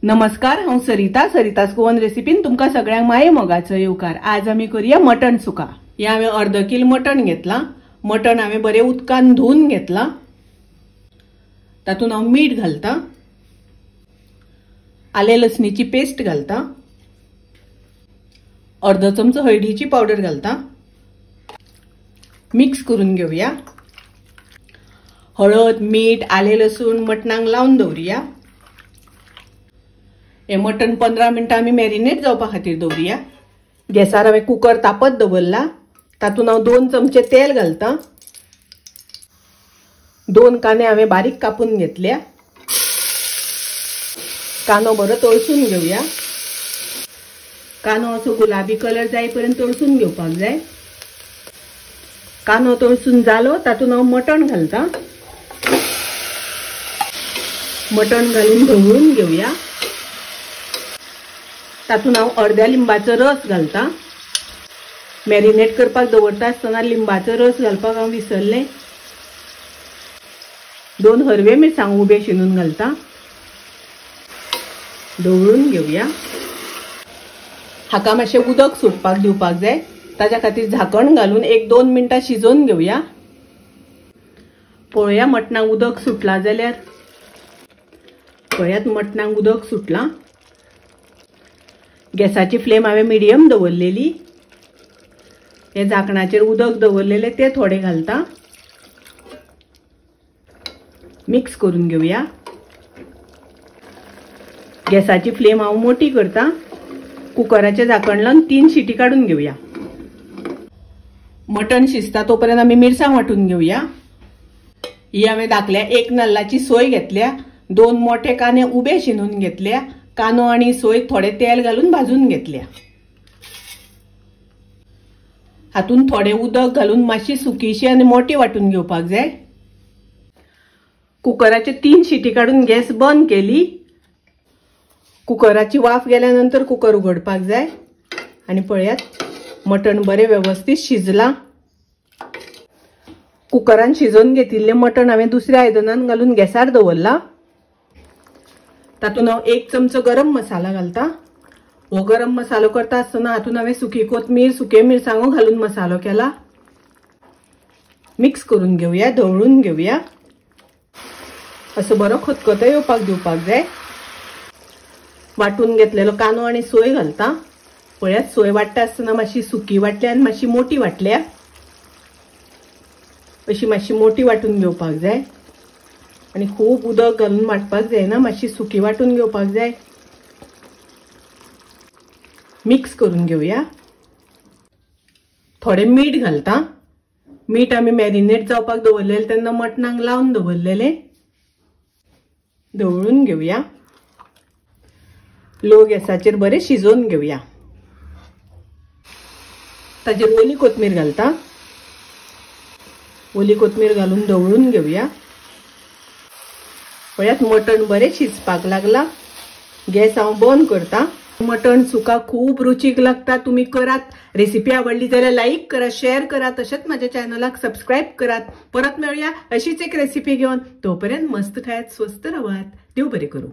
नमस्कार, हांव सरितास गोवन रेसिपीन तुमकां सगळ्यांक माये मोगाचो येवकार। आज आमी करूया मटण सुका। हे हांवें अर्द किल मटण घेतला। मटण हांवें बरें उदकान धुवन घेतला। तातूंत हांव मीठ घालता, आले लसणीची पेस्ट घालता, अर्ध चमचो हळदीची पावडर घालता। मिक्स करून घेवया। हळद, मीठ, आले लसूण मटणाक लावन दवरुया। हे मटण 15 मिनिटां आमी मॅरिनेट जावपा खातीर दवरुया। गॅसार हांवें कुकर तापत दवरला। तातूंत हांव 2 चमचे तेल घालता। 2 कांदे हांवें बारीक कापून घेतल्या। कांदो बरो तळसून घेवया। कांदो असो गुलाबी कलर जाय पर्यंत तळसून घेवपाक जाय। कांदो तळसून जालो तातूंत हांव मटण घालता। मटण घालून ढवळून घेवया। तातूंत हांव अर्ध्या लिंबाचो रस घालता। मॅरिनेट करपाक दवरता आसतना लिंबाचो रस घालपाक हांव विसरलें। 2 हरवे मिरसांगो उबे शिनून घालता। ढवळून घेवया। हाका मातशें उदक सुटपाक दिवपाक जाय। ताच्या खातीर झाकण घालून 1-2 मिनटां शिजोवन घेवया। पळया मटणाक उदक सुटला जाल्यार। पळयात मटणाक उदक सुटला। गॅसाची फ्लेम हांवें मिडियम दवरलेली। हे झाकणाचेर उदक दवरलेले ते थोडे घालता। मिक्स करून घेवया। गॅसाची फ्लेम हांव मोठी करता। कुकराचें झाकण लावन 3 शिटी काडून घेवया। मटण शिजता तोपर्यंत आमी मिरसांग वांटून घेवया। ही हांवें धाकल्या 1 नाल्लाची सोय घेतल्या। 2 मोठे कांदे उबे शिनून घेतल्या। कांदो आणि सोय थोडे तेल घालून भाजून घेतल्या। हातून थोडे उदक घालून मातशी सुकीशी आनी मोठी वाटून घेवपाक जाय। कुकराचे 3 शिटी काडून गॅस बंद केली। कुकराची वाफ गेल्यानंतर कुकर उगडपाक जाय। आणि पळयात मटण बरें व्यवस्थित शिजला। कुकरान शिजोवन घेतिल्लें मटण हांवें दुसऱ्या आयदनान घालून गॅसार दवरला। तातूंत हांव 1 चमचो गरम मसाला घालता। हो गरम मसालो करता आसतना हातून हांवें सुकी कोथमीर, सुके मिरसांगो घालून मसालो केला। मिक्स करून घेवया, ढवळून घेवया। असो बरो खतखतो येवपाक दिवपाक जाय। वाटून घेतलेलो कांदो आणि सोय घालता। पळयात सोय वाटता आसतना मातशी सुकी वाटल्या आनी मातशी मोठी वाटल्या। अशी मातशी मोठी वाटून घेवपाक जाय। आणि खूब उदक घालून वाटपाक जायना, मातशी सुकी वाटून घेवपाक जाय। मिक्स करून घेवया। थोडे मीठ घालता। मीठ आमी मॅरिनेट जावपाक दवरलेले तेन्ना मटणाक लावन दवरलेले। ढवळून घेवया। लो गॅसाचेर बरें शिजोवन घेवया। ताजेर ओली कोथमीर घालता। ओली कोथमीर घालून ढवळून घेवया। पळयात मटण बरें शिजपाक लागला। गॅस हांव बंद करता। मटण सुका खूब रुचीक लागता। तुम्ही करात। रेसिपी आवडली जाल्यार लाईक करा, शेअर करा, तशेंच माझ्या चॅनलाक सबस्क्राईब करात। परत मेळुया अशीच एक रेसिपी घेऊन। तोपर्यंत मस्त खायात, स्वस्त राहात। देव बरें करूं।